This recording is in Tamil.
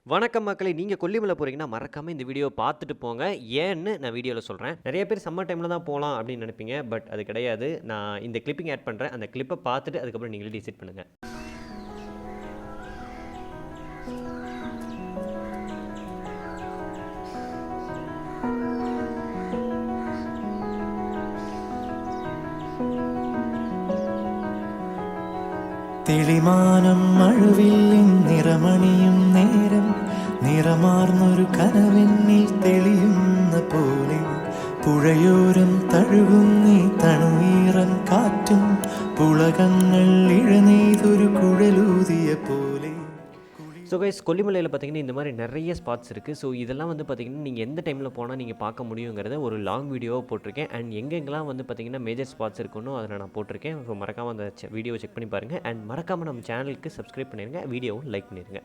வணக்கம் மக்களே! நீங்க கொல்லிமலை போறீங்கன்னா, மறக்காம இந்த வீடியோவ பார்த்துட்டு போங்க. ஏன்னு நான் வீடியோல சொல்றேன். நெறைய பேர் சம்மர் டைம்ல தான் போலாம் அப்படின்னு நெனைப்பீங்க. பட் அது கிடையாது. நான் இந்த கிளிப்பிங் ஆட் பண்றேன். அந்த கிளிப்ப பார்த்துட்டு அதுக்கப்புறம் நீங்களே டிசைட் பண்ணுங்க. തെളിമാനം മഴവില്ലിൻ നിറമണിയും നേരം നിറമാർന്നൊരു കനവെന്നിൽ തെളിയുന്ന പോലെ പുഴയോരം തഴുകുന്നീ തണുനീറൻ കാറ്റും പുളകങ്ങൾ ഇഴനെയ്തൊരു കുഴലൂതിയ പോലെ. ஸோ கைஸ் கொல்லிமலையில பார்த்தீங்கன்னா, இந்த மாரி நெறைய ஸ்பாட்ஸ் இருக்கு. ஸோ இதெல்லாம் வந்து பார்த்தீங்கன்னா, நீங்க எந்த டைம்ல போனா நீங்க பார்க்க முடியுங்கிறத ஒரு லாங் வீடியோவா போட்டிருக்கேன். அண்ட் எங்கெங்கலாம் வந்து பார்த்தீங்கன்னா, மேஜர் ஸ்பாட்ஸ் இருக்குன்னு அதில நான் போட்டிருக்கேன். ஸோ மறக்காம அந்த வீடியோவ செக் பண்ணி பாருங்க. அண்ட் மறக்காம நம்ம சேனலுக்கு சப்ஸ்கிரைப் பண்ணிருங்க. வீடியோவும் லைக் பண்ணிருங்க.